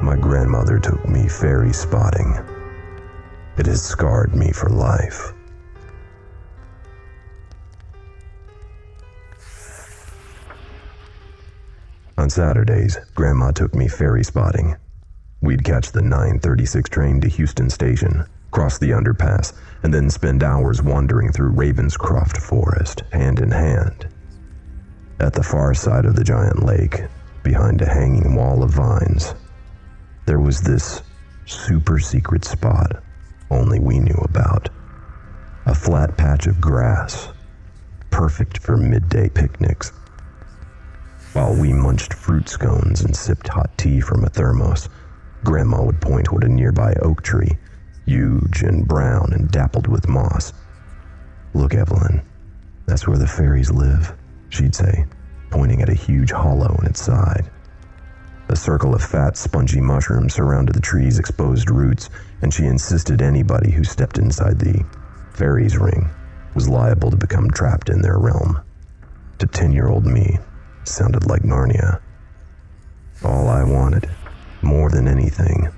My grandmother took me fairy spotting. It has scarred me for life. On Saturdays, Grandma took me fairy spotting. We'd catch the 9:36 train to Houston Station, cross the underpass, and then spend hours wandering through Ravenscroft Forest, hand in hand. At the far side of the giant lake, behind a hanging wall of vines, there was this super secret spot only we knew about. A flat patch of grass, perfect for midday picnics. While we munched fruit scones and sipped hot tea from a thermos, Grandma would point toward a nearby oak tree, huge and brown and dappled with moss. "Look, Evelyn, that's where the fairies live," she'd say, pointing at a huge hollow in its side. A circle of fat, spongy mushrooms surrounded the tree's exposed roots, and she insisted anybody who stepped inside the fairies' ring was liable to become trapped in their realm. To 10-year-old me, sounded like Narnia. All I wanted, more than anything,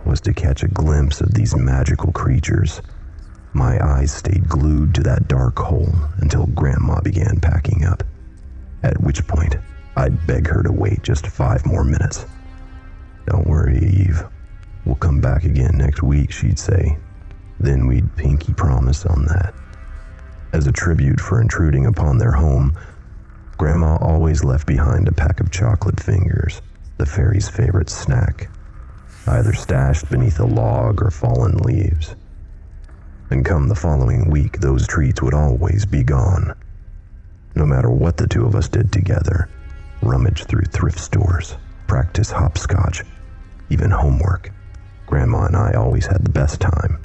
was to catch a glimpse of these magical creatures. My eyes stayed glued to that dark hole until Grandma began packing up, at which point I'd beg her to wait just 5 more minutes. "Don't worry, Eve. We'll come back again next week," she'd say. Then we'd pinky promise on that. As a tribute for intruding upon their home, Grandma always left behind a pack of chocolate fingers, the fairies' favorite snack, either stashed beneath a log or fallen leaves. And come the following week, those treats would always be gone. No matter what the two of us did together, rummage through thrift stores, practice hopscotch, even homework, Grandma and I always had the best time.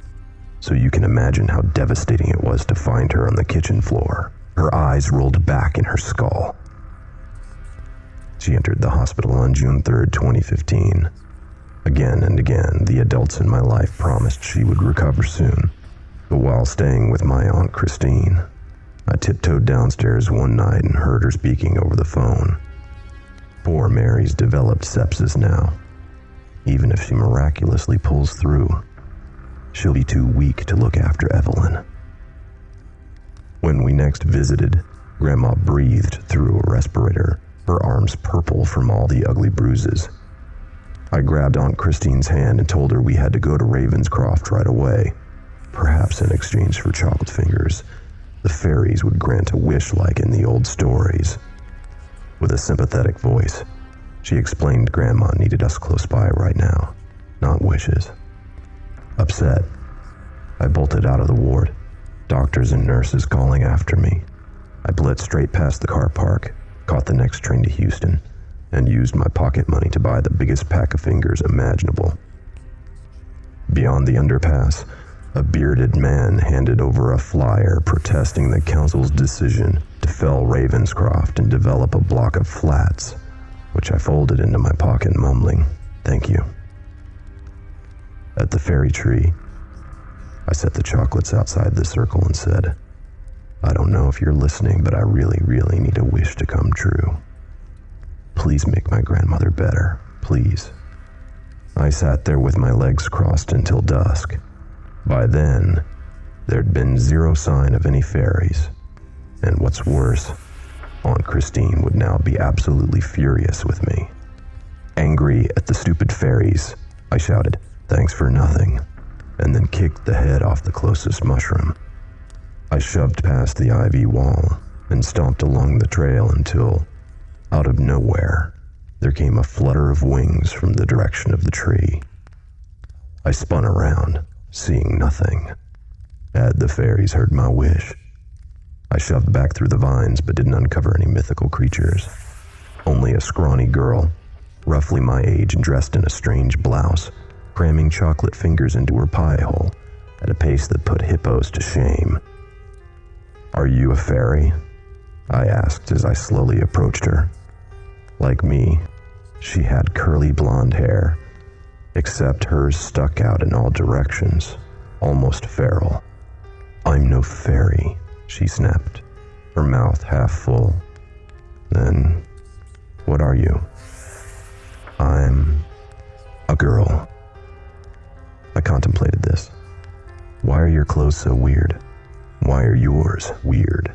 So you can imagine how devastating it was to find her on the kitchen floor, her eyes rolled back in her skull. She entered the hospital on June 3rd, 2015. Again and again, the adults in my life promised she would recover soon. But while staying with my Aunt Christine, I tiptoed downstairs one night and heard her speaking over the phone. Poor Mary's developed sepsis now. Even if she miraculously pulls through, she'll be too weak to look after Evelyn. When we next visited, Grandma breathed through a respirator, her arms purple from all the ugly bruises. I grabbed Aunt Christine's hand and told her we had to go to Ravenscroft right away. Perhaps in exchange for chocolate fingers, the fairies would grant a wish like in the old stories. With a sympathetic voice, she explained Grandma needed us close by right now, not wishes. Upset, I bolted out of the ward, doctors and nurses calling after me. I blitzed straight past the car park, caught the next train to Houston, and used my pocket money to buy the biggest pack of fingers imaginable. Beyond the underpass, a bearded man handed over a flyer protesting the council's decision to fell Ravenscroft and develop a block of flats, which I folded into my pocket, mumbling, "Thank you." At the fairy tree, I set the chocolates outside the circle and said, "I don't know if you're listening, but I really, really need a wish to come true. Please make my grandmother better, please." I sat there with my legs crossed until dusk. By then, there'd been zero sign of any fairies. And what's worse, Aunt Christine would now be absolutely furious with me. Angry at the stupid fairies, I shouted, "Thanks for nothing," and then kicked the head off the closest mushroom. I shoved past the ivy wall and stomped along the trail until, out of nowhere, there came a flutter of wings from the direction of the tree. I spun around, seeing nothing. Had the fairies heard my wish? I shoved back through the vines but didn't uncover any mythical creatures. Only a scrawny girl, roughly my age and dressed in a strange blouse, cramming chocolate fingers into her pie hole at a pace that put hippos to shame. "Are you a fairy?" I asked as I slowly approached her. Like me, she had curly blonde hair, except hers stuck out in all directions, almost feral. "I'm no fairy," she snapped, her mouth half full. "Then, what are you?" "I'm a girl. I contemplated this. Why are your clothes so weird? Why are yours weird?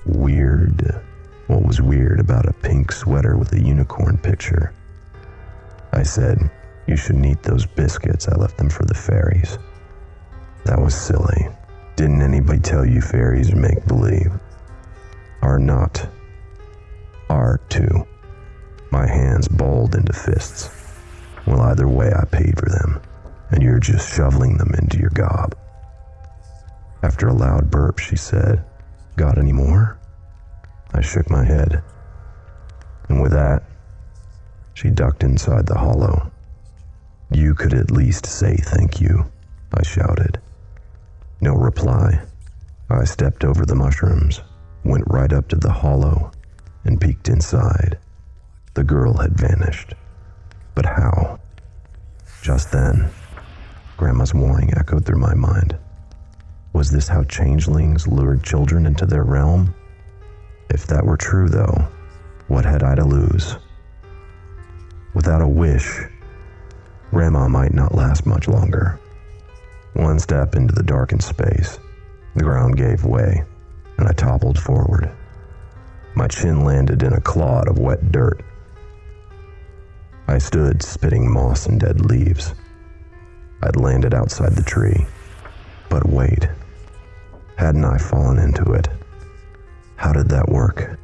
Weird? What was weird about a pink sweater with a unicorn picture? I said, you shouldn't eat those biscuits. I left them for the fairies. That was silly. Didn't anybody tell you fairies make believe? Are not. Are too. My hands balled into fists. Well, either way, I paid for them, and you're just shoveling them into your gob. After a loud burp, she said, got any more? I shook my head, and with that, she ducked inside the hollow. You could at least say thank you, I shouted. No reply. I stepped over the mushrooms, went right up to the hollow, and peeked inside. The girl had vanished. But how? Just then, Grandma's warning echoed through my mind. Was this how changelings lured children into their realm? If that were true, though, what had I to lose? Without a wish, Grandma might not last much longer. One step into the darkened space, the ground gave way, and I toppled forward. My chin landed in a clod of wet dirt. I stood spitting moss and dead leaves. I'd landed outside the tree. But wait, hadn't I fallen into it? How did that work?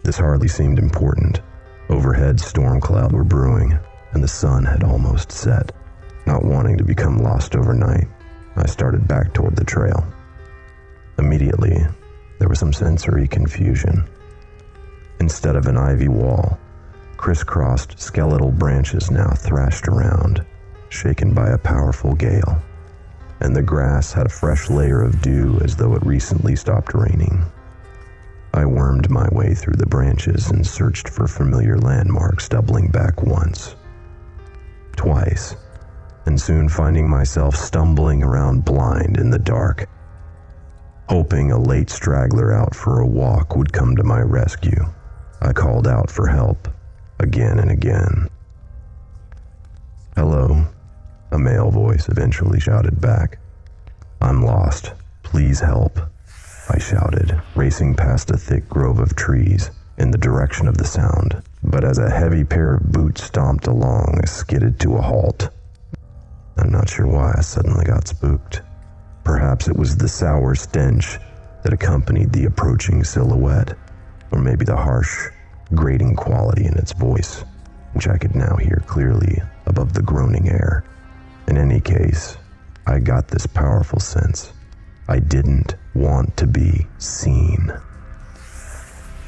This hardly seemed important. Overhead storm clouds were brewing, and the sun had almost set. Not wanting to become lost overnight, I started back toward the trail. Immediately, there was some sensory confusion. Instead of an ivy wall, crisscrossed skeletal branches now thrashed around, shaken by a powerful gale, and the grass had a fresh layer of dew as though it recently stopped raining. I wormed my way through the branches and searched for familiar landmarks, doubling back once, twice, and soon finding myself stumbling around blind in the dark, hoping a late straggler out for a walk would come to my rescue. I called out for help, again and again. Hello, a male voice eventually shouted back. I'm lost. Please help, I shouted, racing past a thick grove of trees in the direction of the sound. But as a heavy pair of boots stomped along, I skidded to a halt. I'm not sure why I suddenly got spooked. Perhaps it was the sour stench that accompanied the approaching silhouette, or maybe the harsh, grating quality in its voice, which I could now hear clearly above the groaning air. In any case, I got this powerful sense. I didn't want to be seen.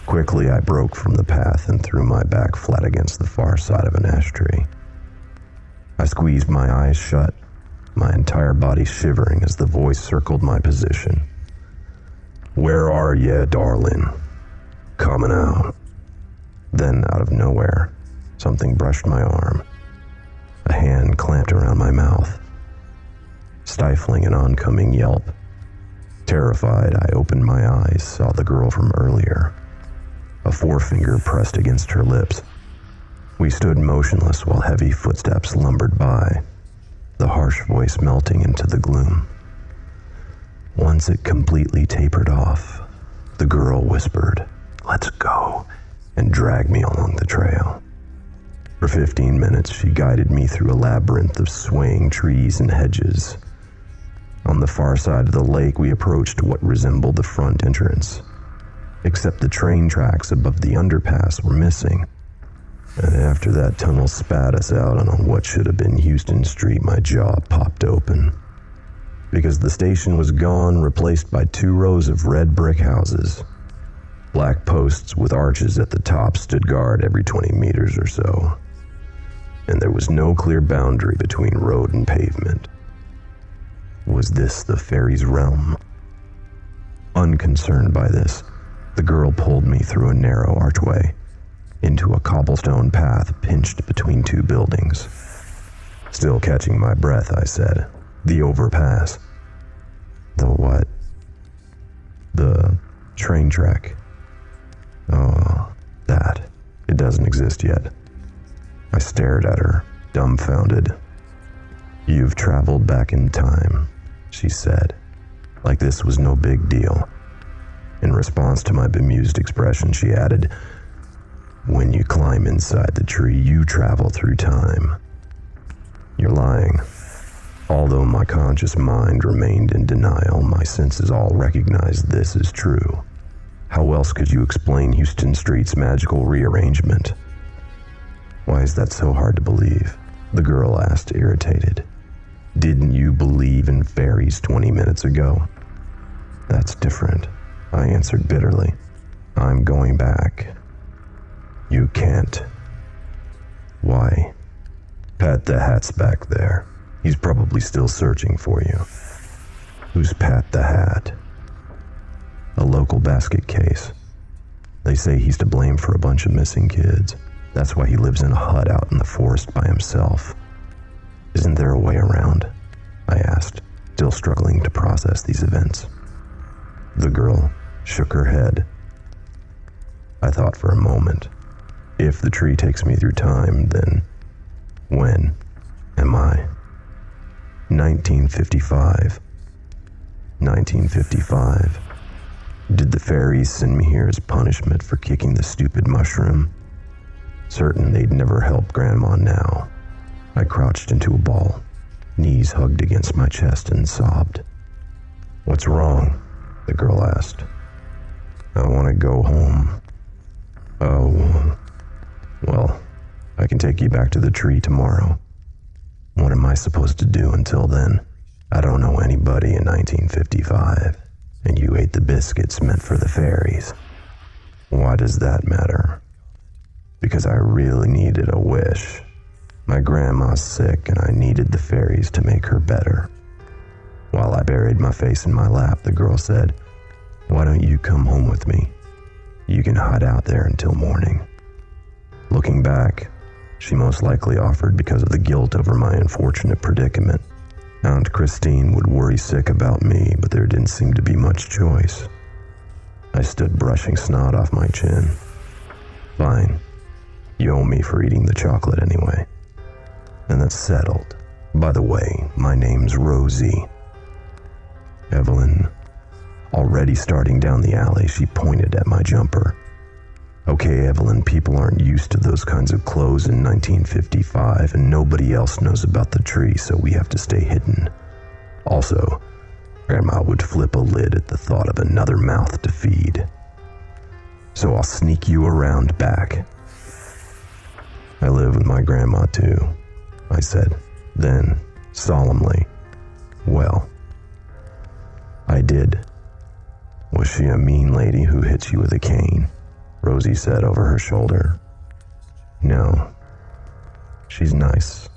Quickly, I broke from the path and threw my back flat against the far side of an ash tree. I squeezed my eyes shut, my entire body shivering as the voice circled my position. Where are ye, darling? Coming out. Then, out of nowhere, something brushed my arm. A hand clamped around my mouth, stifling an oncoming yelp. Terrified, I opened my eyes, saw the girl from earlier. A forefinger pressed against her lips. We stood motionless while heavy footsteps lumbered by, the harsh voice melting into the gloom. Once it completely tapered off, the girl whispered, "Let's go," and dragged me along the trail. For 15 minutes, she guided me through a labyrinth of swaying trees and hedges. On the far side of the lake, we approached what resembled the front entrance, except the train tracks above the underpass were missing. And after that tunnel spat us out on what should have been Houston Street, my jaw popped open. Because the station was gone, replaced by 2 rows of red brick houses. Black posts with arches at the top stood guard every 20 meters or so. And there was no clear boundary between road and pavement. Was this the fairies' realm? Unconcerned by this, the girl pulled me through a narrow archway, into a cobblestone path pinched between 2 buildings. Still catching my breath, I said, "The overpass." "The what?" "The train track." "Oh, that. It doesn't exist yet." I stared at her, dumbfounded. "You've traveled back in time," she said, like this was no big deal. In response to my bemused expression, she added, "When you climb inside the tree, you travel through time." "You're lying." Although my conscious mind remained in denial, my senses all recognized this as true. How else could you explain Houston Street's magical rearrangement? "Why is that so hard to believe?" the girl asked, irritated. "Didn't you believe in fairies 20 minutes ago?" "That's different," I answered bitterly. "I'm going back." "You can't." "Why?" "Pat the Hat's back there. He's probably still searching for you." "Who's Pat the Hat?" "A local basket case. They say he's to blame for a bunch of missing kids. That's why he lives in a hut out in the forest by himself." "Isn't there a way around?" I asked, still struggling to process these events. The girl shook her head. I thought for a moment. If the tree takes me through time, then when am I? 1955. 1955. Did the fairies send me here as punishment for kicking the stupid mushroom? Certain they'd never help Grandma now. I crouched into a ball, knees hugged against my chest, and sobbed. "What's wrong?" the girl asked. "I want to go home." "Oh, well, I can take you back to the tree tomorrow." "What am I supposed to do until then? I don't know anybody in 1955, and you ate the biscuits meant for the fairies." "Why does that matter?" "Because I really needed a wish. My grandma's sick, and I needed the fairies to make her better." While I buried my face in my lap, the girl said, "Why don't you come home with me? You can hide out there until morning." Looking back, she most likely offered because of the guilt over my unfortunate predicament. Aunt Christine would worry sick about me, but there didn't seem to be much choice. I stood brushing snot off my chin. "Fine. You owe me for eating the chocolate anyway." "And that's settled. By the way, my name's Rosie." "Evelyn." Already starting down the alley, she pointed at my jumper. "Okay, Evelyn, people aren't used to those kinds of clothes in 1955, and nobody else knows about the tree, so we have to stay hidden. Also, Grandma would flip a lid at the thought of another mouth to feed. So I'll sneak you around back." "I live with my grandma too," I said. Then, solemnly, "Well, I did." "Was she a mean lady who hits you with a cane?" Rosie said over her shoulder. "No. She's nice.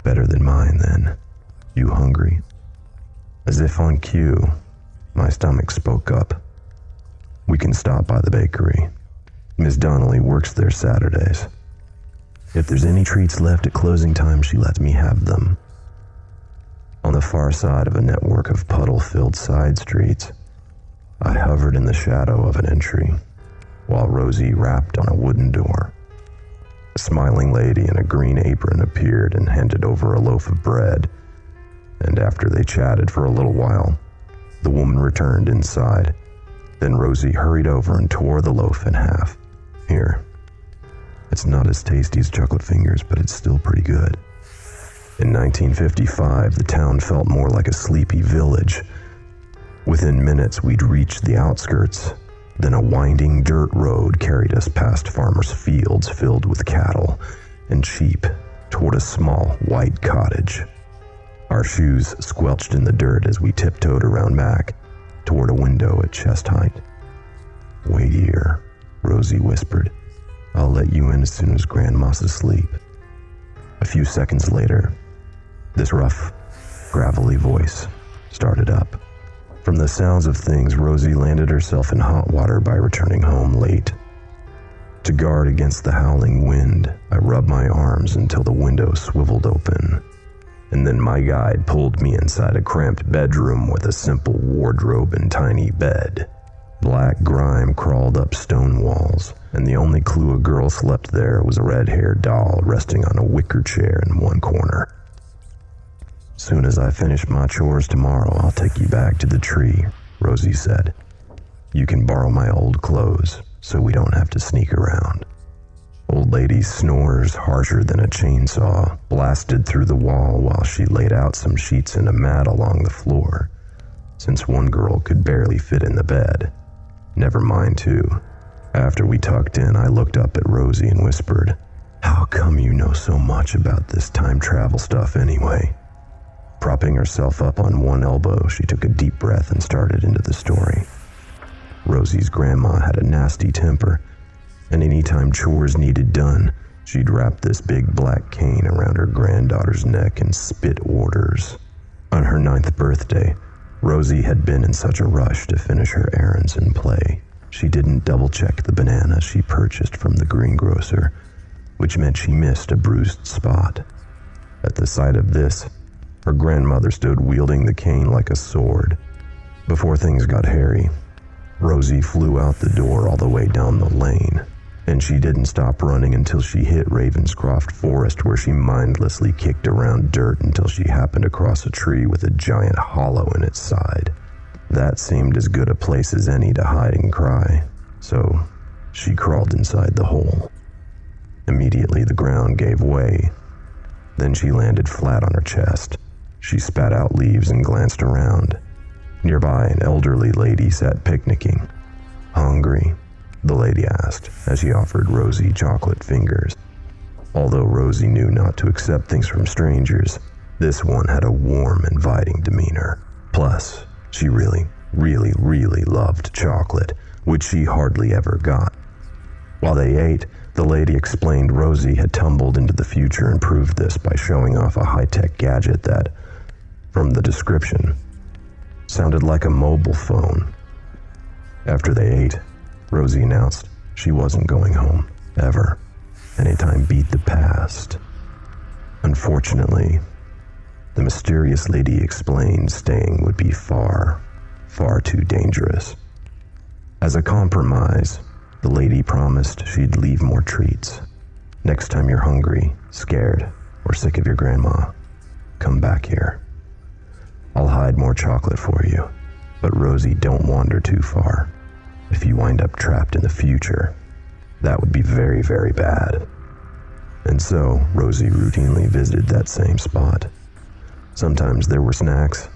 Better than mine, then. You hungry?" As if on cue, my stomach spoke up. "We can stop by the bakery. Miss Donnelly works there Saturdays. If there's any treats left at closing time, she lets me have them." On the far side of a network of puddle-filled side streets, I hovered in the shadow of an entry, while Rosie rapped on a wooden door. A smiling lady in a green apron appeared and handed over a loaf of bread, and after they chatted for a little while, the woman returned inside. Then Rosie hurried over and tore the loaf in half. "Here. It's not as tasty as chocolate fingers, but it's still pretty good." In 1955, the town felt more like a sleepy village. Within minutes, we'd reached the outskirts. Then a winding dirt road carried us past farmers' fields filled with cattle and sheep toward a small white cottage. Our shoes squelched in the dirt as we tiptoed around back toward a window at chest height. "Wait here," Rosie whispered. "I'll let you in as soon as Grandma's asleep." A few seconds later, this rough, gravelly voice started up. From the sounds of things, Rosie landed herself in hot water by returning home late. To guard against the howling wind, I rubbed my arms until the window swiveled open, and then my guide pulled me inside a cramped bedroom with a simple wardrobe and tiny bed. Black grime crawled up stone walls, and the only clue a girl slept there was a red-haired doll resting on a wicker chair in one corner. "Soon as I finish my chores tomorrow, I'll take you back to the tree," Rosie said. "You can borrow my old clothes, so we don't have to sneak around." Old lady's snores, harsher than a chainsaw, blasted through the wall while she laid out some sheets and a mat along the floor, since one girl could barely fit in the bed. Never mind two. After we tucked in, I looked up at Rosie and whispered, "How come you know so much about this time travel stuff anyway?" Propping herself up on one elbow, she took a deep breath and started into the story. Rosie's grandma had a nasty temper, and anytime chores needed done, she'd wrap this big black cane around her granddaughter's neck and spit orders. On her 9th birthday, Rosie had been in such a rush to finish her errands and play, she didn't double-check the banana she purchased from the greengrocer, which meant she missed a bruised spot. At the sight of this, her grandmother stood wielding the cane like a sword. Before things got hairy, Rosie flew out the door all the way down the lane, and she didn't stop running until she hit Ravenscroft Forest, where she mindlessly kicked around dirt until she happened across a tree with a giant hollow in its side. That seemed as good a place as any to hide and cry, so she crawled inside the hole. Immediately the ground gave way. Then she landed flat on her chest. She spat out leaves and glanced around. Nearby, an elderly lady sat picnicking. "Hungry?" the lady asked as she offered Rosie chocolate fingers. Although Rosie knew not to accept things from strangers, this one had a warm, inviting demeanor. Plus, she really loved chocolate, which she hardly ever got. While they ate, the lady explained Rosie had tumbled into the future and proved this by showing off a high-tech gadget that, from the description, sounded like a mobile phone. After they ate, Rosie announced she wasn't going home, ever. Anytime beat the past. Unfortunately, the mysterious lady explained staying would be far too dangerous. As a compromise, the lady promised she'd leave more treats. "Next time you're hungry, scared, or sick of your grandma, come back here. I'll hide more chocolate for you, but Rosie, don't wander too far. If you wind up trapped in the future, that would be very bad." And so, Rosie routinely visited that same spot. Sometimes there were snacks,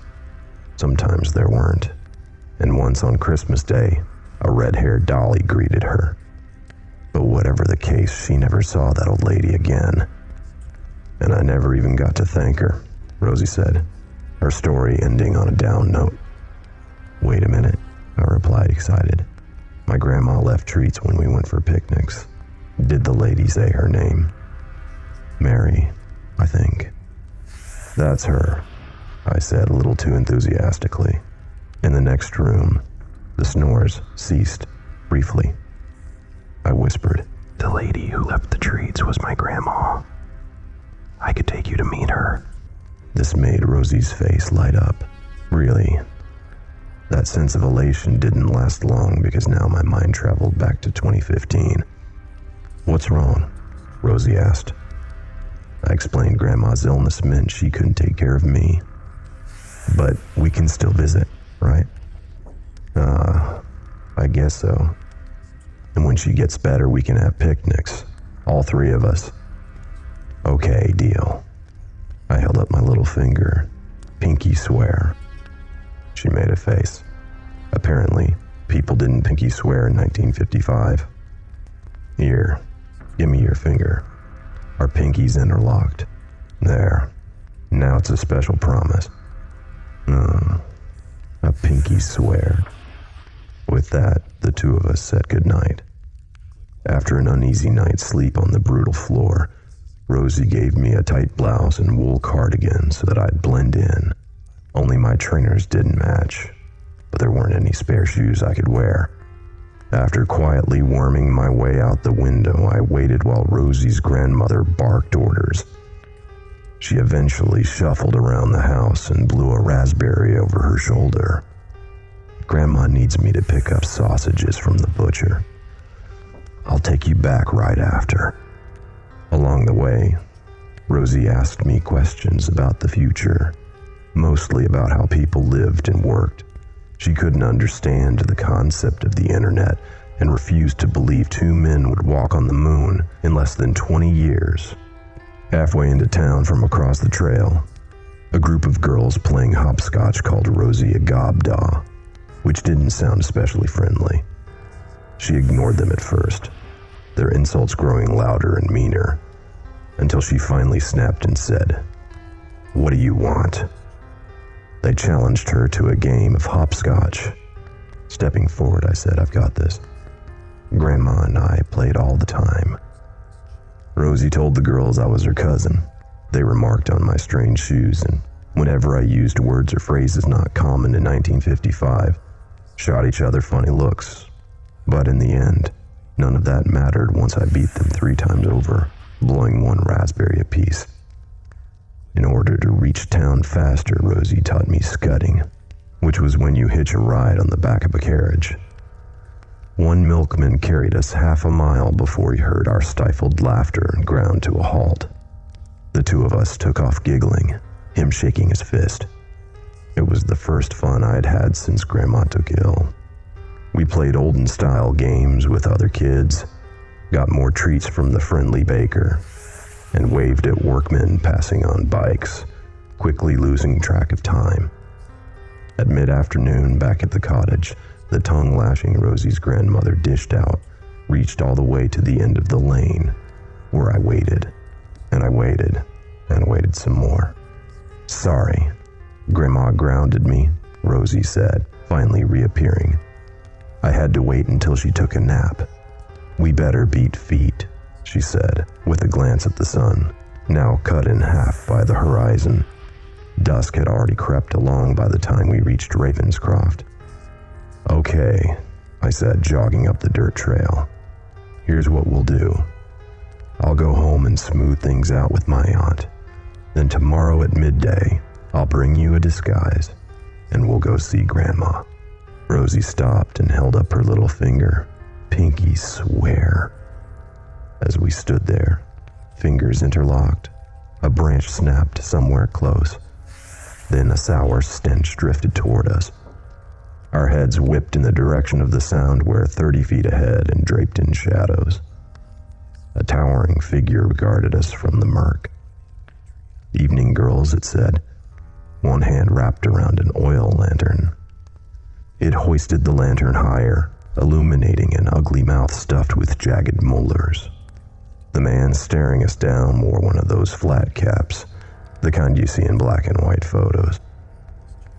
sometimes there weren't. And once on Christmas Day, a red-haired dolly greeted her. But whatever the case, she never saw that old lady again. "And I never even got to thank her," Rosie said, her story ending on a down note. "Wait a minute," I replied, excited. "My grandma left treats when we went for picnics. Did the lady say her name?" "Mary, I think." "That's her," I said, a little too enthusiastically. In the next room, the snores ceased briefly. I whispered, "The lady who left the treats was my grandma. I could take you to meet her." This made Rosie's face light up. Really, that sense of elation didn't last long because now my mind traveled back to 2015. "What's wrong?" Rosie asked. I explained Grandma's illness meant she couldn't take care of me. "But we can still visit, right?" I guess so. And when she gets better, we can have picnics. All three of us." "Okay, deal." I held up my little finger. "Pinky swear." She made a face. Apparently, people didn't pinky swear in 1955. "Here, give me your finger." Our pinkies interlocked. "There. Now it's a special promise." A pinky swear. With that, the two of us said goodnight. After an uneasy night's sleep on the brutal floor, Rosie gave me a tight blouse and wool cardigan so that I'd blend in. Only my trainers didn't match, but there weren't any spare shoes I could wear. After quietly worming my way out the window, I waited while Rosie's grandmother barked orders. She eventually shuffled around the house and blew a raspberry over her shoulder. "Grandma needs me to pick up sausages from the butcher." I'll take you back right after." Along the way, Rosie asked me questions about the future, mostly about how people lived and worked. She couldn't understand the concept of the internet and refused to believe two men would walk on the moon in less than 20 years. Halfway into town from across the trail, a group of girls playing hopscotch called Rosie a gobdaw, which didn't sound especially friendly. She ignored them at first, their insults growing louder and meaner, until she finally snapped and said, "What do you want?" They challenged her to a game of hopscotch. Stepping forward, I said, "I've got this. Grandma and I played all the time." Rosie told the girls I was her cousin. They remarked on my strange shoes, and whenever I used words or phrases not common in 1955, shot each other funny looks. But in the end, none of that mattered once I beat them 3 times over, blowing 1 raspberry apiece. In order to reach town faster, Rosie taught me scudding, which was when you hitch a ride on the back of a carriage. One milkman carried us half a mile before he heard our stifled laughter and ground to a halt. The 2 of us took off giggling, him shaking his fist. It was the first fun I'd had since Grandma took ill. We played olden-style games with other kids, got more treats from the friendly baker, and waved at workmen passing on bikes, quickly losing track of time. At mid-afternoon, back at the cottage, the tongue-lashing Rosie's grandmother dished out reached all the way to the end of the lane, where I waited, and I waited, and waited some more. "Sorry, Grandma grounded me," Rosie said, finally reappearing. "I had to wait until she took a nap. We better beat feet," she said, with a glance at the sun, now cut in half by the horizon. Dusk had already crept along by the time we reached Ravenscroft. "Okay," I said, jogging up the dirt trail. "Here's what we'll do. I'll go home and smooth things out with my aunt. Then tomorrow at midday, I'll bring you a disguise, and we'll go see Grandma." Rosie stopped and held up her little finger. "Pinky swear." As we stood there, fingers interlocked, a branch snapped somewhere close. Then a sour stench drifted toward us. Our heads whipped in the direction of the sound, where 30 feet ahead and draped in shadows, a towering figure regarded us from the murk. "Evening, girls," it said, one hand wrapped around an oil lantern. It hoisted the lantern higher, illuminating an ugly mouth stuffed with jagged molars. The man staring us down wore one of those flat caps, the kind you see in black and white photos.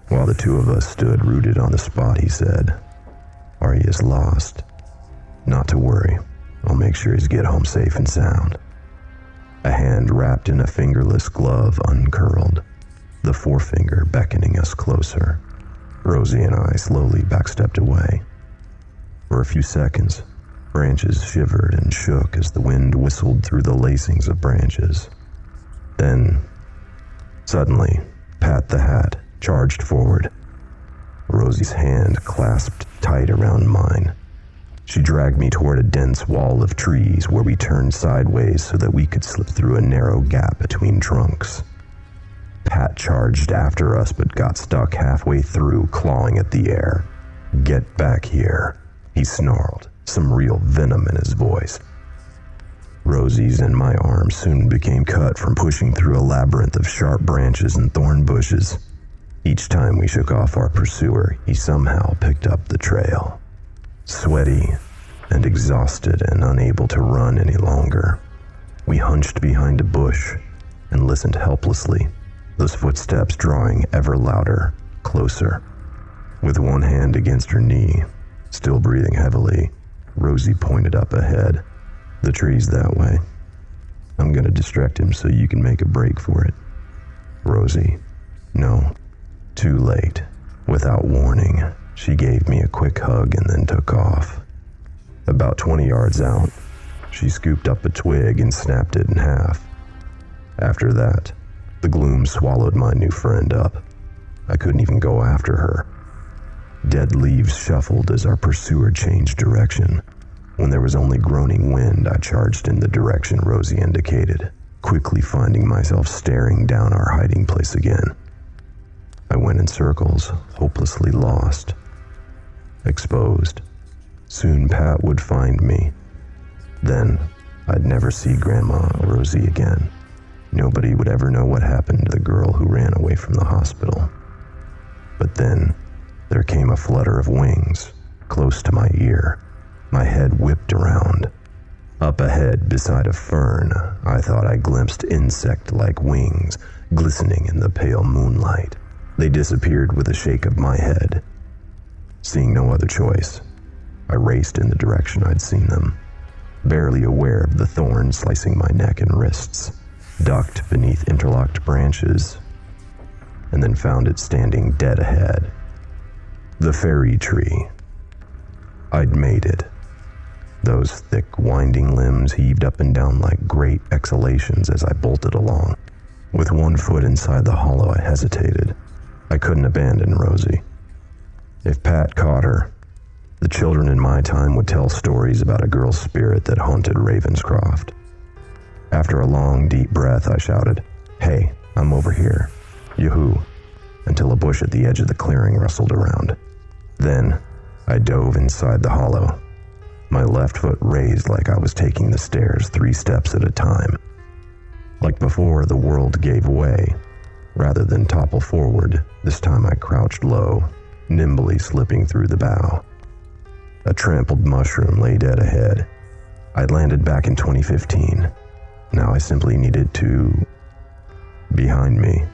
While the 2 of us stood rooted on the spot, he said, "Are you as lost? Not to worry, I'll make sure he's get home safe and sound." A hand wrapped in a fingerless glove uncurled, the forefinger beckoning us closer. Rosie and I slowly backstepped away. For a few seconds, branches shivered and shook as the wind whistled through the lacings of branches. Then, suddenly, Pat the Hat charged forward. Rosie's hand clasped tight around mine. She dragged me toward a dense wall of trees where we turned sideways so that we could slip through a narrow gap between trunks. Pat charged after us but got stuck halfway through, clawing at the air. "Get back here," he snarled, some real venom in his voice. Rosie's and my arms soon became cut from pushing through a labyrinth of sharp branches and thorn bushes. Each time we shook off our pursuer, he somehow picked up the trail. Sweaty and exhausted and unable to run any longer, we hunched behind a bush and listened helplessly, those footsteps drawing ever louder, closer. With one hand against her knee, still breathing heavily, Rosie pointed up ahead. "The tree's that way. I'm gonna distract him so you can make a break for it." Rosie, no, too late. Without warning, she gave me a quick hug and then took off. About 20 yards out, she scooped up a twig and snapped it in half. After that, the gloom swallowed my new friend up. I couldn't even go after her. Dead leaves shuffled as our pursuer changed direction. When there was only groaning wind, I charged in the direction Rosie indicated, quickly finding myself staring down our hiding place again. I went in circles, hopelessly lost. Exposed. Soon Pat would find me. Then, I'd never see Grandma or Rosie again. Nobody would ever know what happened to the girl who ran away from the hospital. But then, there came a flutter of wings, close to my ear. My head whipped around. Up ahead, beside a fern, I thought I glimpsed insect-like wings, glistening in the pale moonlight. They disappeared with a shake of my head. Seeing no other choice, I raced in the direction I'd seen them, barely aware of the thorns slicing my neck and wrists, ducked beneath interlocked branches, and then found it standing dead ahead. The fairy tree. I'd made it. Those thick, winding limbs heaved up and down like great exhalations as I bolted along. With one foot inside the hollow, I hesitated. I couldn't abandon Rosie. If Pat caught her, the children in my time would tell stories about a girl's spirit that haunted Ravenscroft. After a long, deep breath, I shouted, "Hey, I'm over here. Yoo-hoo," until a bush at the edge of the clearing rustled around. Then, I dove inside the hollow, my left foot raised like I was taking the stairs 3 steps at a time. Like before, the world gave way. Rather than topple forward, this time I crouched low, nimbly slipping through the bough. A trampled mushroom lay dead ahead. I'd landed back in 2015. Now I simply needed to... Behind me,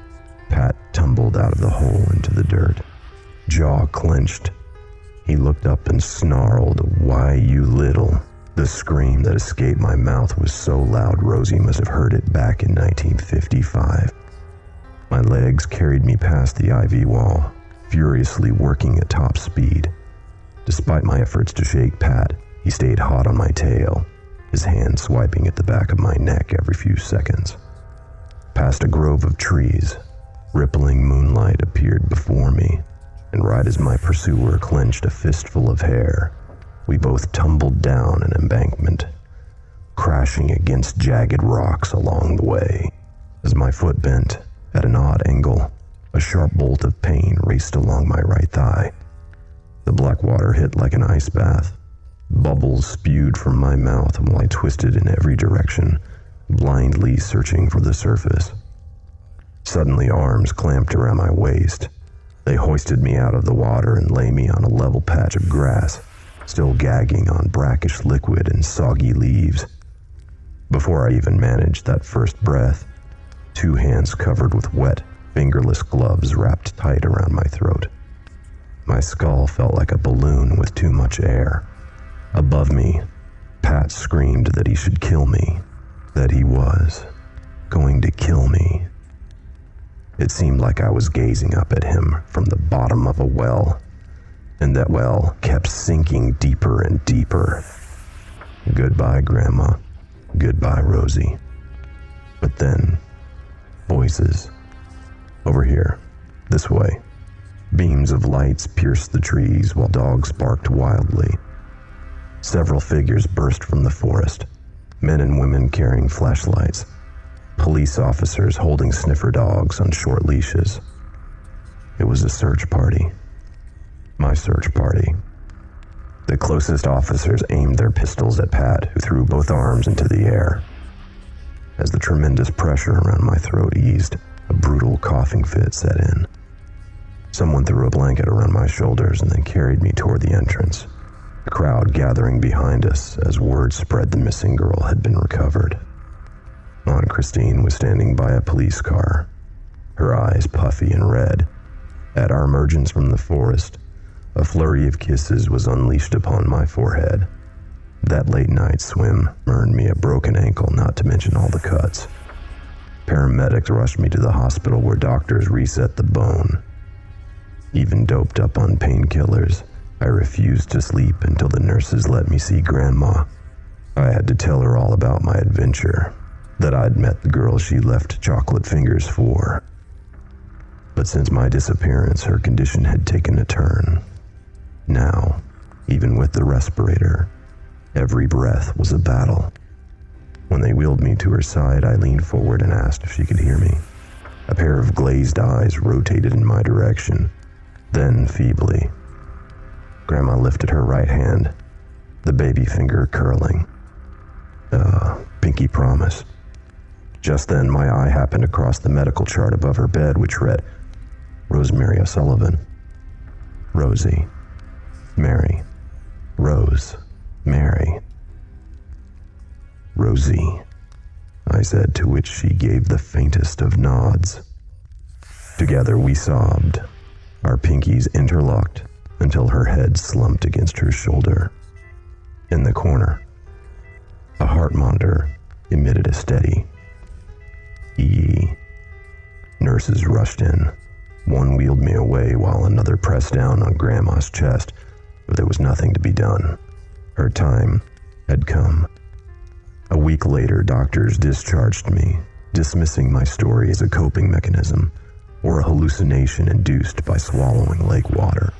Pat tumbled out of the hole into the dirt. Jaw clenched. He looked up and snarled, "Why, you little..." The scream that escaped my mouth was so loud Rosie must have heard it back in 1955. My legs carried me past the ivy wall, furiously working at top speed. Despite my efforts to shake Pat, he stayed hot on my tail, his hand swiping at the back of my neck every few seconds. Past a grove of trees, rippling moonlight appeared before me, and right as my pursuer clenched a fistful of hair, we both tumbled down an embankment, crashing against jagged rocks along the way. As my foot bent, at an odd angle, a sharp bolt of pain raced along my right thigh. The black water hit like an ice bath. Bubbles spewed from my mouth while I twisted in every direction, blindly searching for the surface. Suddenly, arms clamped around my waist. They hoisted me out of the water and lay me on a level patch of grass, still gagging on brackish liquid and soggy leaves. Before I even managed that first breath, 2 hands covered with wet, fingerless gloves wrapped tight around my throat. My skull felt like a balloon with too much air. Above me, Pat screamed that he should kill me, that he was going to kill me. It seemed like I was gazing up at him from the bottom of a well, and that well kept sinking deeper and deeper. Goodbye, Grandma. Goodbye, Rosie. But then, voices. Over here. This way. Beams of lights pierced the trees while dogs barked wildly. Several figures burst from the forest, men and women carrying flashlights, police officers holding sniffer dogs on short leashes. It was a search party. My search party. The closest officers aimed their pistols at Pat, who threw both arms into the air. As the tremendous pressure around my throat eased, a brutal coughing fit set in. Someone threw a blanket around my shoulders and then carried me toward the entrance, a crowd gathering behind us as word spread the missing girl had been recovered. Aunt Christine was standing by a police car, her eyes puffy and red. At our emergence from the forest, a flurry of kisses was unleashed upon my forehead. That late night swim earned me a broken ankle, not to mention all the cuts. Paramedics rushed me to the hospital where doctors reset the bone. Even doped up on painkillers, I refused to sleep until the nurses let me see Grandma. I had to tell her all about my adventure, that I'd met the girl she left chocolate fingers for. But since my disappearance, her condition had taken a turn. Now, even with the respirator, Every breath was a battle. When they wheeled me to her side, I leaned forward and asked if she could hear me. A pair of glazed eyes rotated in my direction. Then, feebly, Grandma lifted her right hand, the baby finger curling. Pinky promise. Just then, my eye happened across the medical chart above her bed, which read, Rosemary O'Sullivan. Rosie. Mary. Rose. Mary. Rosie, I said, to which she gave the faintest of nods. Together we sobbed, our pinkies interlocked until her head slumped against her shoulder. In the corner, a heart monitor emitted a steady ee. Nurses rushed in. One wheeled me away while another pressed down on Grandma's chest, but there was nothing to be done. Her time had come. A week later, doctors discharged me, dismissing my story as a coping mechanism or a hallucination induced by swallowing lake water.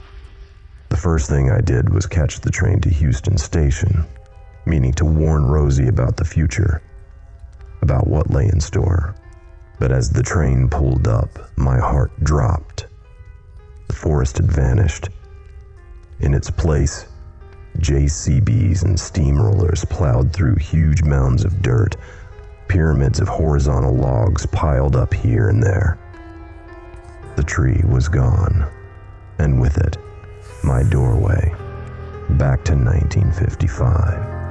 The first thing I did was catch the train to Houston Station, meaning to warn Rosie about the future, about what lay in store. But as the train pulled up, my heart dropped. The forest had vanished. In its place, JCBs and steamrollers plowed through huge mounds of dirt, pyramids of horizontal logs piled up here and there. The tree was gone, and with it, my doorway back to 1955.